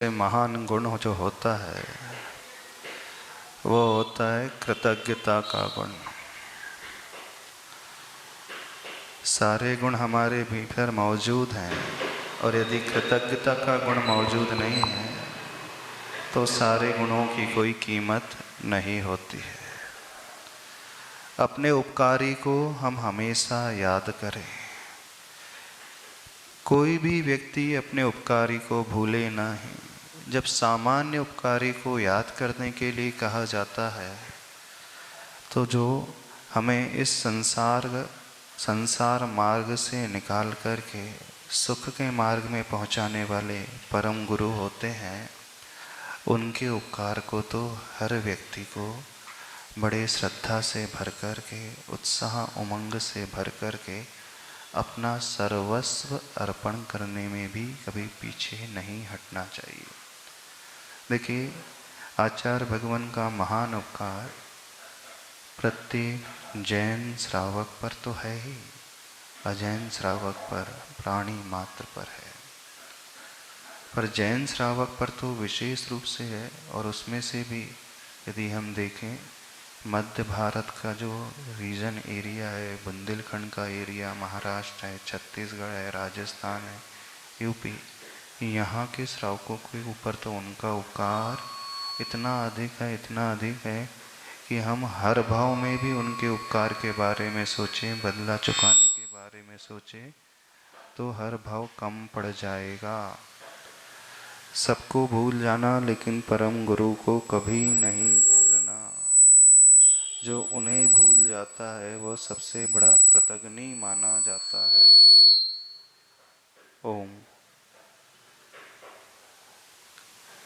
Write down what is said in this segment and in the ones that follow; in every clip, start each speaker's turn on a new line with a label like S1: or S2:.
S1: महान गुण जो होता है वो होता है कृतज्ञता का गुण। सारे गुण हमारे भीतर मौजूद हैं और यदि कृतज्ञता का गुण मौजूद नहीं है तो सारे गुणों की कोई कीमत नहीं होती है। अपने उपकारी को हम हमेशा याद करें। कोई भी व्यक्ति अपने उपकारी को भूले नहीं। जब सामान्य उपकारी को याद करने के लिए कहा जाता है तो जो हमें इस संसार मार्ग से निकाल करके सुख के मार्ग में पहुंचाने वाले परम गुरु होते हैं, उनके उपकार को तो हर व्यक्ति को बड़े श्रद्धा से भर कर के, उत्साह उमंग से भर कर के अपना सर्वस्व अर्पण करने में भी कभी पीछे नहीं हटना चाहिए। देखिए, आचार्य भगवान का महान उपकार प्रत्येक जैन श्रावक पर तो है ही, अजैन श्रावक पर, प्राणी मात्र पर है, पर जैन श्रावक पर तो विशेष रूप से है। और उसमें से भी यदि हम देखें, मध्य भारत का जो रीजन एरिया है, बुंदेलखंड का एरिया, महाराष्ट्र है, छत्तीसगढ़ है, राजस्थान है, यूपी, यहाँ के श्रावकों के ऊपर तो उनका उपकार इतना अधिक है कि हम हर भाव में भी उनके उपकार के बारे में सोचें, बदला चुकाने के बारे में सोचें तो हर भाव कम पड़ जाएगा। सबको भूल जाना लेकिन परम गुरु को कभी नहीं भूलना। जो उन्हें भूल जाता है वह सबसे बड़ा कृतघ्नी माना जाता है। ओम।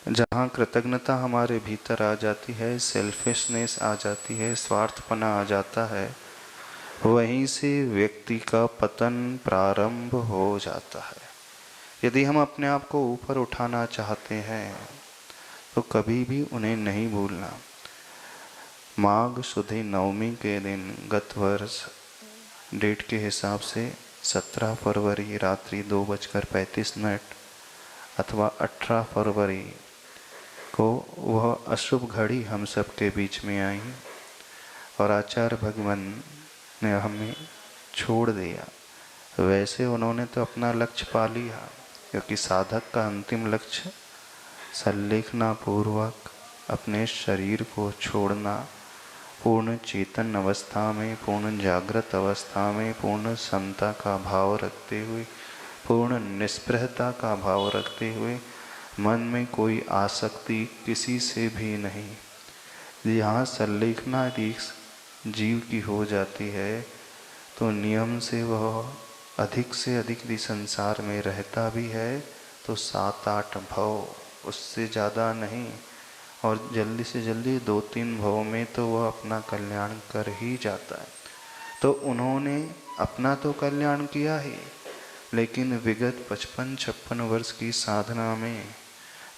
S1: जहाँ कृतज्ञता हमारे भीतर आ जाती है, सेल्फिशनेस आ जाती है, स्वार्थपना आ जाता है, वहीं से व्यक्ति का पतन प्रारंभ हो जाता है। यदि हम अपने आप को ऊपर उठाना चाहते हैं तो कभी भी उन्हें नहीं भूलना। माघ शुद्धि नवमी के दिन गत वर्ष डेट के हिसाब से 17 फरवरी रात्रि 2:35 अथवा 18 फरवरी को वह अशुभ घड़ी हम सब के बीच में आई और आचार्य भगवान ने हमें छोड़ दिया। वैसे उन्होंने तो अपना लक्ष्य पा लिया, क्योंकि साधक का अंतिम लक्ष्य संलेखना पूर्वक अपने शरीर को छोड़ना, पूर्ण चेतन अवस्था में, पूर्ण जागृत अवस्था में, पूर्ण समता का भाव रखते हुए, पूर्ण निस्पृहता का भाव रखते हुए, मन में कोई आसक्ति किसी से भी नहीं। यहाँ संलेखना एक जीव की हो जाती है तो नियम से वह अधिक से अधिक यदि संसार में रहता भी है तो 7-8 भव, उससे ज़्यादा नहीं, और जल्दी से जल्दी 2-3 भव में तो वह अपना कल्याण कर ही जाता है। तो उन्होंने अपना तो कल्याण किया ही, लेकिन विगत 55-56 वर्ष की साधना में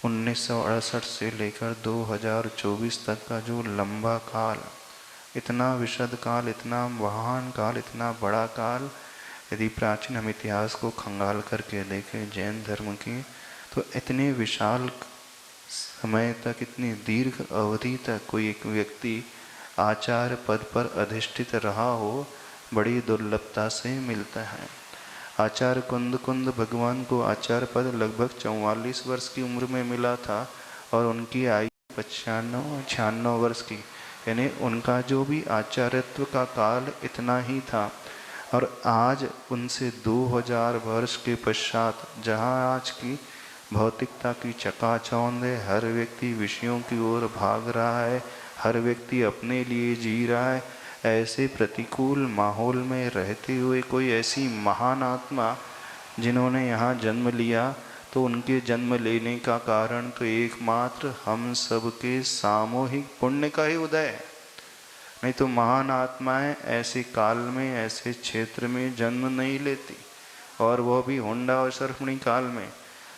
S1: 1968 से लेकर 2024 तक का जो लंबा काल, इतना विशद काल, इतना महान काल, इतना बड़ा काल, यदि प्राचीन हम इतिहास को खंगाल करके देखें जैन धर्म की, तो इतने विशाल समय तक, इतनी दीर्घ अवधि तक कोई एक व्यक्ति आचार्य पद पर अधिष्ठित रहा हो, बड़ी दुर्लभता से मिलता है। आचार्य कुंद भगवान को आचार्य पद लगभग 44 वर्ष की उम्र में मिला था और उनकी आयु 95-96 वर्ष की, यानी उनका जो भी आचार्यत्व का काल इतना ही था। और आज उनसे 2000 वर्ष के पश्चात, जहाँ आज की भौतिकता की चकाचौंध है, हर व्यक्ति विषयों की ओर भाग रहा है, हर व्यक्ति अपने लिए जी रहा है, ऐसे प्रतिकूल माहौल में रहते हुए कोई ऐसी महान आत्मा जिन्होंने यहाँ जन्म लिया, तो उनके जन्म लेने का कारण तो एकमात्र हम सबके सामूहिक पुण्य का ही उदय है। नहीं तो महान आत्माएं ऐसे काल में, ऐसे क्षेत्र में जन्म नहीं लेती, और वह भी होंडा और सर्पणी काल में।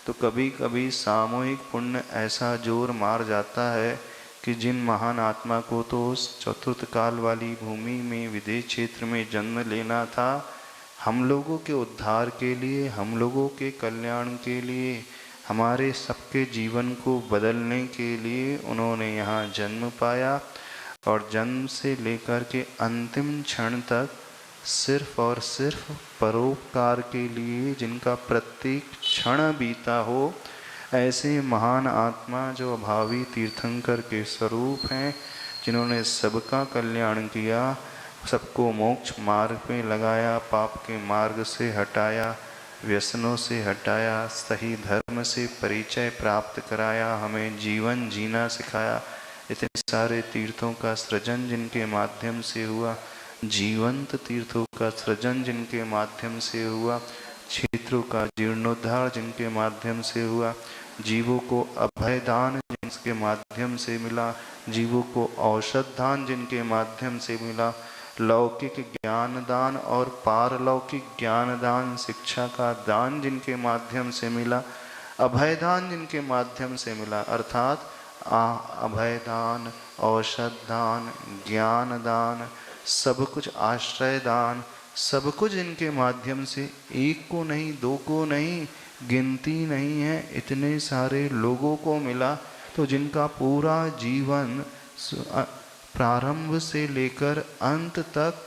S1: तो कभी कभी सामूहिक पुण्य ऐसा जोर मार जाता है कि जिन महान आत्मा को तो उस चतुर्थ काल वाली भूमि में, विदेश क्षेत्र में जन्म लेना था, हम लोगों के उद्धार के लिए, हम लोगों के कल्याण के लिए, हमारे सबके जीवन को बदलने के लिए उन्होंने यहाँ जन्म पाया और जन्म से लेकर के अंतिम क्षण तक सिर्फ और सिर्फ परोपकार के लिए जिनका प्रत्येक क्षण बीता हो, ऐसे महान आत्मा जो अभावी तीर्थंकर के स्वरूप हैं, जिन्होंने सबका कल्याण किया, सबको मोक्ष मार्ग में लगाया, पाप के मार्ग से हटाया, व्यसनों से हटाया, सही धर्म से परिचय प्राप्त कराया, हमें जीवन जीना सिखाया। इतने सारे तीर्थों का सृजन जिनके माध्यम से हुआ, जीवंत तीर्थों का सृजन जिनके माध्यम से हुआ, क्षेत्रों का जीर्णोद्धार जिनके माध्यम से हुआ, जीवों को अभयदान जिनके माध्यम से मिला, जीवों को औषध दान जिनके माध्यम से मिला, लौकिक ज्ञान दान और पारलौकिक ज्ञान दान, शिक्षा का दान जिनके माध्यम से मिला, अभयदान जिनके माध्यम से मिला, अर्थात अभयदान, औषध दान, ज्ञान दान, सब कुछ आश्रय दान, सब कुछ इनके माध्यम से, एक को नहीं, दो को नहीं, गिनती नहीं है, इतने सारे लोगों को मिला। तो जिनका पूरा जीवन प्रारंभ से लेकर अंत तक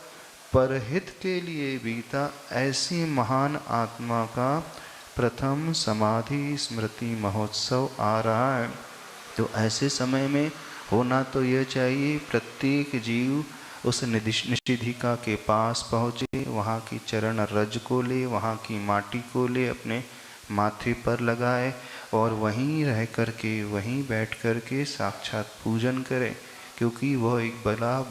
S1: परहित के लिए बीता, ऐसी महान आत्मा का प्रथम समाधि स्मृति महोत्सव आ रहा है। तो ऐसे समय में होना तो यह चाहिए, प्रत्येक जीव उस निषिद्धिका के पास पहुँचे, वहाँ की चरण रज को ले, वहाँ की माटी को ले, अपने माथे पर लगाए और वहीं रह कर के, वहीं बैठ कर के साक्षात पूजन करें, क्योंकि वह एक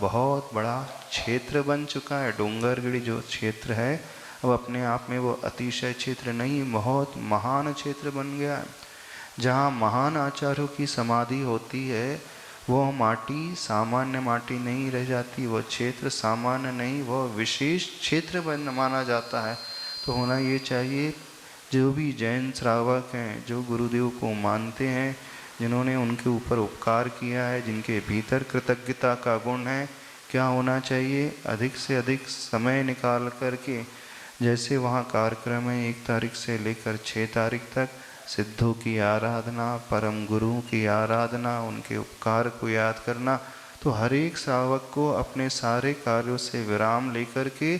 S1: बहुत बड़ा क्षेत्र बन चुका है। डोंगरगढ़ी जो क्षेत्र है, अब अपने आप में वो अतिशय क्षेत्र नहीं, बहुत महान क्षेत्र बन गया है। जहाँ महान आचार्यों की समाधि होती है, वह माटी सामान्य माटी नहीं रह जाती, वह क्षेत्र सामान्य नहीं, वह विशेष क्षेत्र बन माना जाता है। तो होना ये चाहिए, जो भी जैन श्रावक हैं, जो गुरुदेव को मानते हैं, जिन्होंने उनके ऊपर उपकार किया है, जिनके भीतर कृतज्ञता का गुण है, क्या होना चाहिए, अधिक से अधिक समय निकाल करके, जैसे वहाँ कार्यक्रम है 1 तारीख से लेकर 6 तारीख तक, सिद्धों की आराधना, परम गुरुओं की आराधना, उनके उपकार को याद करना। तो हर एक श्रावक को अपने सारे कार्यों से विराम लेकर के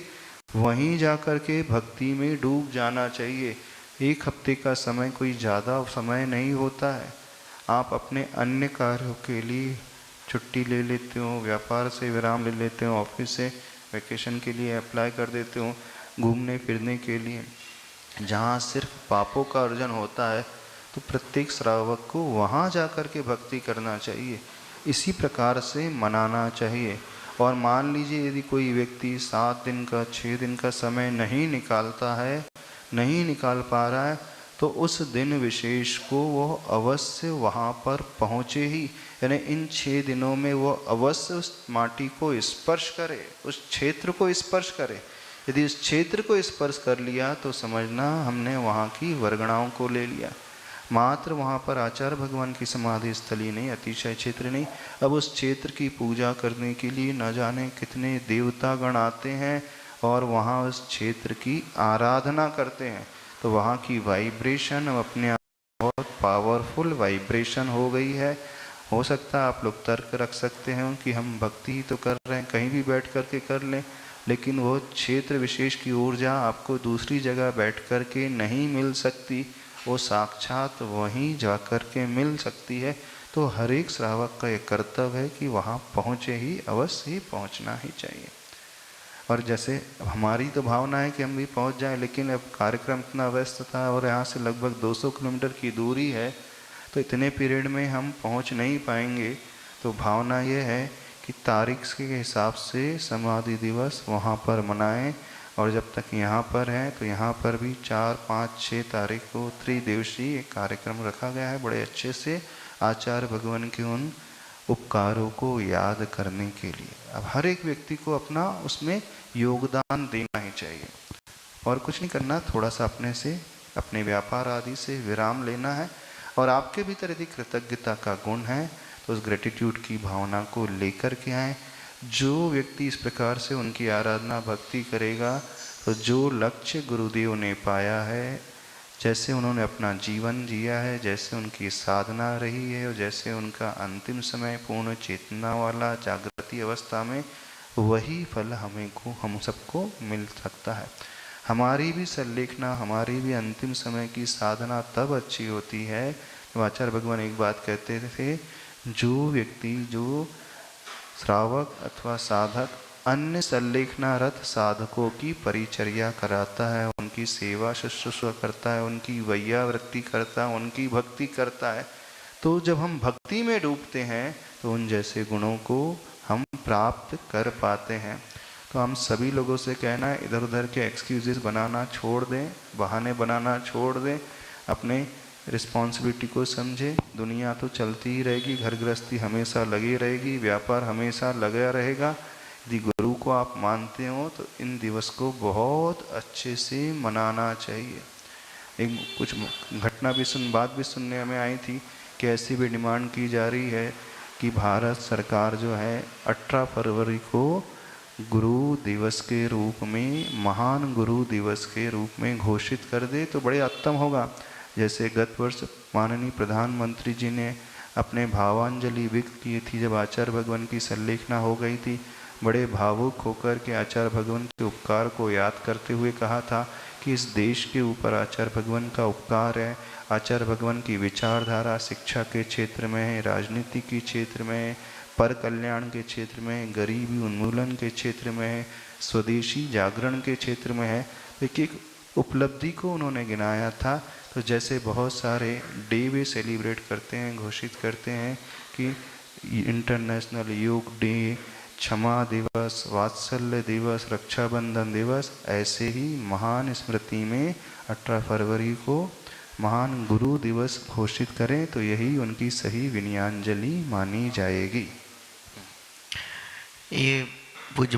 S1: वहीं जाकर के भक्ति में डूब जाना चाहिए। 1 हफ्ते का समय कोई ज़्यादा समय नहीं होता है। आप अपने अन्य कार्यों के लिए छुट्टी ले लेते हो, व्यापार से विराम ले लेते हो, ऑफिस से वैकेशन के लिए अप्लाई कर देते हो, घूमने फिरने के लिए, जहाँ सिर्फ पापों का अर्जन होता है। तो प्रत्येक श्रावक को वहाँ जा कर के भक्ति करना चाहिए, इसी प्रकार से मनाना चाहिए। और मान लीजिए यदि कोई व्यक्ति 7 दिन का 6 दिन का समय नहीं निकालता है, नहीं निकाल पा रहा है, तो उस दिन विशेष को वो अवश्य वहाँ पर पहुँचे ही, यानी इन 6 दिनों में वो अवश्य उस माटी को स्पर्श करे, उस क्षेत्र को स्पर्श करे। यदि उस क्षेत्र को स्पर्श कर लिया तो समझना हमने वहाँ की वर्गणाओं को ले लिया। मात्र वहाँ पर आचार्य भगवान की समाधि स्थली नहीं, अतिशय क्षेत्र नहीं, अब उस क्षेत्र की पूजा करने के लिए न जाने कितने देवतागण आते हैं और वहाँ उस क्षेत्र की आराधना करते हैं। तो वहाँ की वाइब्रेशन अपने आप बहुत पावरफुल वाइब्रेशन हो गई है। हो सकता है आप लोग तर्क रख सकते हैं कि हम भक्ति ही तो कर रहे हैं, कहीं भी बैठ कर के कर लें, लेकिन वो क्षेत्र विशेष की ऊर्जा आपको दूसरी जगह बैठ कर के नहीं मिल सकती, वो साक्षात वहीं जा कर के मिल सकती है। तो हर एक श्रावक का एक कर्तव्य है कि वहाँ पहुँचे ही, अवश्य ही पहुँचना ही चाहिए। और जैसे हमारी तो भावना है कि हम भी पहुँच जाएं, लेकिन अब कार्यक्रम इतना व्यस्त था और यहाँ से लगभग 200 किलोमीटर की दूरी है, तो इतने पीरियड में हम पहुँच नहीं पाएंगे। तो भावना ये है कि तारीख के हिसाब से समाधि दिवस वहाँ पर मनाएं, और जब तक यहाँ पर हैं तो यहाँ पर भी 4, 5, 6 तारीख को त्रिदिवसीय एक कार्यक्रम रखा गया है, बड़े अच्छे से आचार्य भगवान के उन उपकारों को याद करने के लिए। अब हर एक व्यक्ति को अपना उसमें योगदान देना ही चाहिए और कुछ नहीं करना, थोड़ा सा अपने से, अपने व्यापार आदि से विराम लेना है। और आपके भीतर यदि कृतज्ञता का गुण है तो उस ग्रेटिट्यूड की भावना को लेकर के आए। जो व्यक्ति इस प्रकार से उनकी आराधना भक्ति करेगा, तो जो लक्ष्य गुरुदेव ने पाया है, जैसे उन्होंने अपना जीवन जिया है, जैसे उनकी साधना रही है और जैसे उनका अंतिम समय पूर्ण चेतना वाला जागृति अवस्था में, वही फल हम सबको मिल सकता है। हमारी भी संलेखना, हमारी भी अंतिम समय की साधना तब अच्छी होती है। तो आचार्य भगवान एक बात कहते थे, जो व्यक्ति, जो श्रावक अथवा साधक अन्य संलेखनारत साधकों की परिचर्या कराता है, उनकी सेवा शुश्रूषा करता है, उनकी वैयावृत्ति करता है, उनकी भक्ति करता है, तो जब हम भक्ति में डूबते हैं तो उन जैसे गुणों को हम प्राप्त कर पाते हैं। तो हम सभी लोगों से कहना है, इधर उधर के एक्सक्यूजेस बनाना छोड़ दें, बहाने बनाना छोड़ दें, अपने रिस्पॉन्सिबिलिटी को समझे। दुनिया तो चलती ही रहेगी, घर गृहस्थी हमेशा लगी रहेगी, व्यापार हमेशा लगा रहेगा। यदि गुरु को आप मानते हो तो इन दिवस को बहुत अच्छे से मनाना चाहिए। एक कुछ घटना भी बात भी सुनने में आई थी कि ऐसी भी डिमांड की जा रही है कि भारत सरकार जो है 18 फरवरी को गुरु दिवस के रूप में, महान गुरु दिवस के रूप में घोषित कर दे तो बड़े उत्तम होगा। जैसे गत वर्ष माननीय प्रधानमंत्री जी ने अपने भावांजलि व्यक्त की थी, जब आचार्य भगवान की संलेखना हो गई थी, बड़े भावुक होकर के आचार्य भगवान के उपकार को याद करते हुए कहा था कि इस देश के ऊपर आचार्य भगवान का उपकार है। आचार्य भगवान की विचारधारा शिक्षा के क्षेत्र में है, राजनीति के क्षेत्र में है, पर कल्याण के क्षेत्र में है, गरीबी उन्मूलन के क्षेत्र में है, स्वदेशी जागरण के क्षेत्र में है। एक एक उपलब्धि को उन्होंने गिनाया था। तो जैसे बहुत सारे डे वे सेलिब्रेट करते हैं, घोषित करते हैं कि इंटरनेशनल योग डे, क्षमा दिवस, वात्सल्य दिवस, रक्षाबंधन दिवस, ऐसे ही महान स्मृति में 18 फरवरी को महान गुरु दिवस घोषित करें तो यही उनकी सही विनयाञ्जलि मानी जाएगी।
S2: ये पूज्य